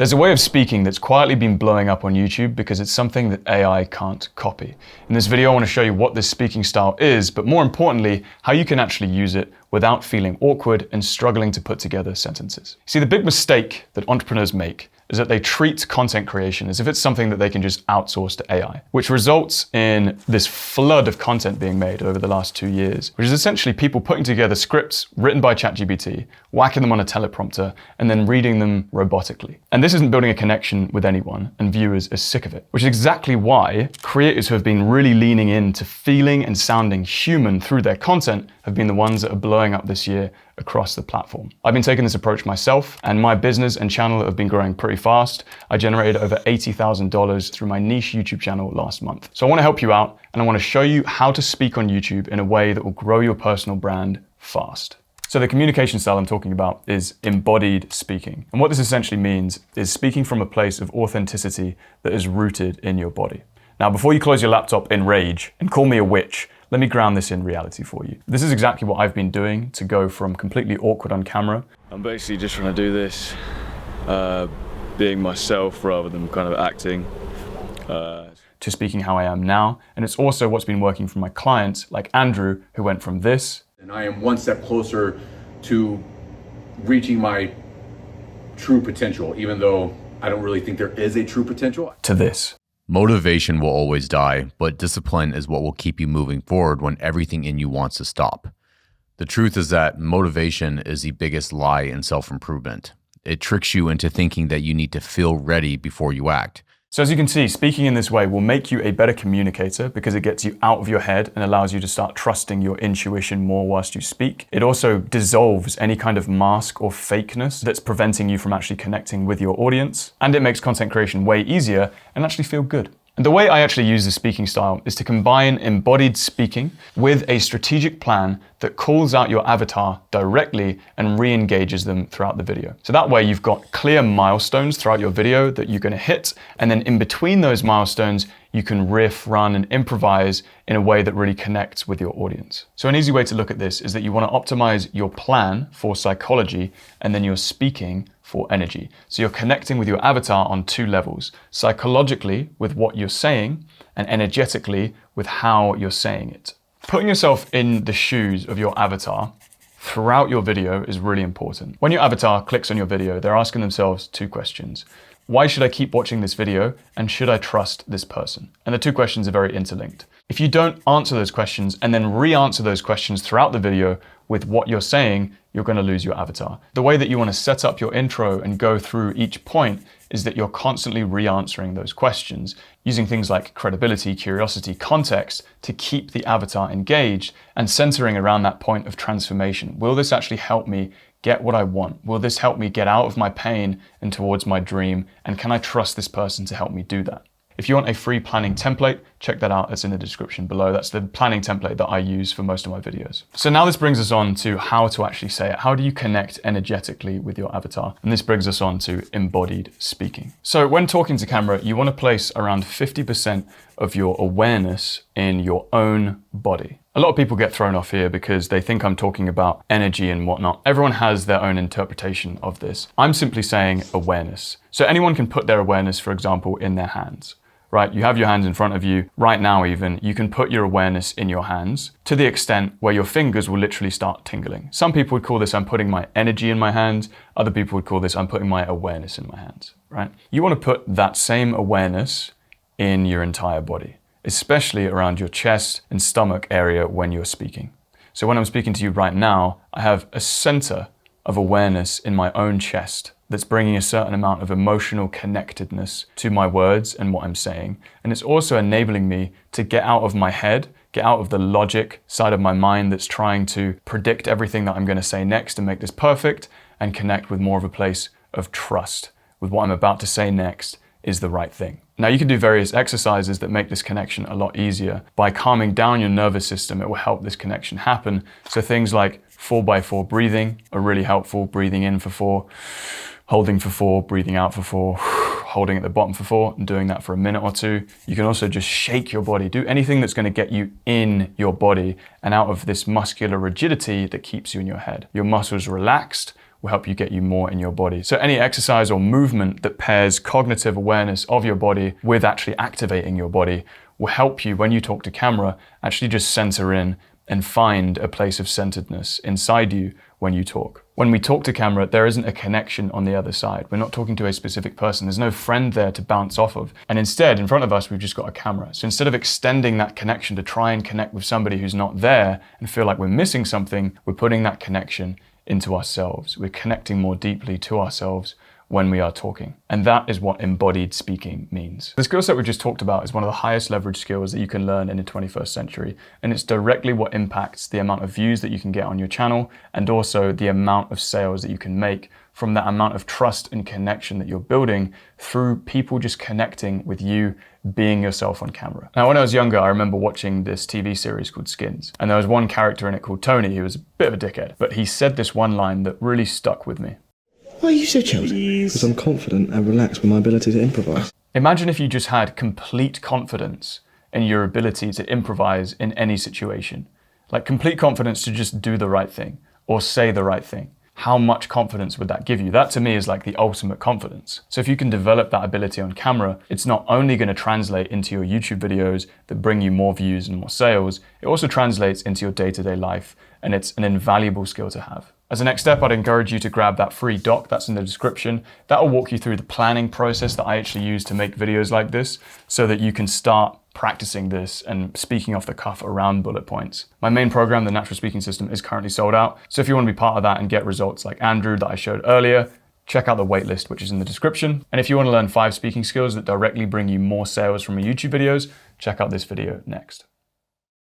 There's a way of speaking that's quietly been blowing up on YouTube because it's something that AI can't copy. In this video, I want to show you what this speaking style is, but more importantly, how you can actually use it without feeling awkward and struggling to put together sentences. See, the big mistake that entrepreneurs make is that they treat content creation as if it's something that they can just outsource to AI, which results in this flood of content being made over the last 2 years, which is essentially people putting together scripts written by ChatGPT, whacking them on a teleprompter, and then reading them robotically. And this isn't building a connection with anyone, and viewers are sick of it, which is exactly why creators who have been really leaning into feeling and sounding human through their content have been the ones that are blowing up this year across the platform. I've been taking this approach myself, and my business and channel have been growing pretty fast. I generated over $80,000 through my niche YouTube channel last month. So I want to help you out, and I want to show you how to speak on YouTube in a way that will grow your personal brand fast. So the communication style I'm talking about is embodied speaking. And what this essentially means is speaking from a place of authenticity that is rooted in your body. Now, before you close your laptop in rage and call me a witch, let me ground this in reality for you. This is exactly what I've been doing to go from completely awkward on camera. I'm basically just trying to do this, being myself rather than kind of acting. To speaking how I am now. And it's also what's been working for my clients like Andrew, who went from this. And I am one step closer to reaching my true potential, even though I don't really think there is a true potential. To this. Motivation will always die, but discipline is what will keep you moving forward when everything in you wants to stop. The truth is that motivation is the biggest lie in self-improvement. It tricks you into thinking that you need to feel ready before you act. So as you can see, speaking in this way will make you a better communicator because it gets you out of your head and allows you to start trusting your intuition more whilst you speak. It also dissolves any kind of mask or fakeness that's preventing you from actually connecting with your audience. And it makes content creation way easier and actually feel good. And the way I actually use the speaking style is to combine embodied speaking with a strategic plan that calls out your avatar directly and re-engages them throughout the video. So that way you've got clear milestones throughout your video that you're going to hit, and then in between those milestones, you can riff, run, and improvise in a way that really connects with your audience. So an easy way to look at this is that you want to optimize your plan for psychology and then your speaking for energy. So you're connecting with your avatar on 2 levels, psychologically with what you're saying and energetically with how you're saying it. Putting yourself in the shoes of your avatar throughout your video is really important. When your avatar clicks on your video, they're asking themselves 2 questions. Why should I keep watching this video? And should I trust this person? And the 2 questions are very interlinked. If you don't answer those questions and then re-answer those questions throughout the video with what you're saying, you're going to lose your avatar. The way that you want to set up your intro and go through each point is that you're constantly re-answering those questions, using things like credibility, curiosity, context to keep the avatar engaged and centering around that point of transformation. Will this actually help me get what I want? Will this help me get out of my pain and towards my dream? And can I trust this person to help me do that? If you want a free planning template, check that out. It's in the description below. That's the planning template that I use for most of my videos. So now this brings us on to how to actually say it. How do you connect energetically with your avatar? And this brings us on to embodied speaking. So when talking to camera, you want to place around 50% of your awareness in your own body. A lot of people get thrown off here because they think I'm talking about energy and whatnot. Everyone has their own interpretation of this. I'm simply saying awareness. So anyone can put their awareness, for example, in their hands. Right, you have your hands in front of you. Right now even, you can put your awareness in your hands to the extent where your fingers will literally start tingling. Some people would call this I'm putting my energy in my hands. Other people would call this I'm putting my awareness in my hands, right? You want to put that same awareness in your entire body, especially around your chest and stomach area when you're speaking. So when I'm speaking to you right now, I have a center of awareness in my own chest that's bringing a certain amount of emotional connectedness to my words and what I'm saying. And it's also enabling me to get out of my head, get out of the logic side of my mind that's trying to predict everything that I'm going to say next and make this perfect, and connect with more of a place of trust with what I'm about to say next is the right thing. Now you can do various exercises that make this connection a lot easier. By calming down your nervous system, it will help this connection happen. So things like 4x4 breathing are really helpful. Breathing in for 4, holding for 4, breathing out for 4, holding at the bottom for 4, and doing that for a minute or 2. You can also just shake your body. Do anything that's going to get you in your body and out of this muscular rigidity that keeps you in your head. Your muscles relaxed will help you get you more in your body. So any exercise or movement that pairs cognitive awareness of your body with actually activating your body will help you, when you talk to camera, actually just center in and find a place of centeredness inside you when you talk. When we talk to camera, there isn't a connection on the other side. We're not talking to a specific person. There's no friend there to bounce off of. And instead, in front of us, we've just got a camera. So instead of extending that connection to try and connect with somebody who's not there and feel like we're missing something, we're putting that connection into ourselves. We're connecting more deeply to ourselves when we are talking. And that is what embodied speaking means. The skill set we just talked about is one of the highest leverage skills that you can learn in the 21st century. And it's directly what impacts the amount of views that you can get on your channel and also the amount of sales that you can make from that amount of trust and connection that you're building through people just connecting with you, being yourself on camera. Now, when I was younger, I remember watching this TV series called Skins. And there was one character in it called Tony, who was a bit of a dickhead, but he said this one line that really stuck with me. Why are you so chilled? Because I'm confident and relaxed with my ability to improvise. Imagine if you just had complete confidence in your ability to improvise in any situation. Like complete confidence to just do the right thing or say the right thing. How much confidence would that give you? That to me is like the ultimate confidence. So if you can develop that ability on camera, it's not only going to translate into your YouTube videos that bring you more views and more sales, it also translates into your day-to-day life, and it's an invaluable skill to have. As a next step, I'd encourage you to grab that free doc that's in the description. That will walk you through the planning process that I actually use to make videos like this so that you can start practicing this and speaking off the cuff around bullet points. My main program, the Natural Speaking System, is currently sold out. So if you want to be part of that and get results like Andrew that I showed earlier, check out the waitlist, which is in the description. And if you want to learn 5 speaking skills that directly bring you more sales from your YouTube videos, check out this video next.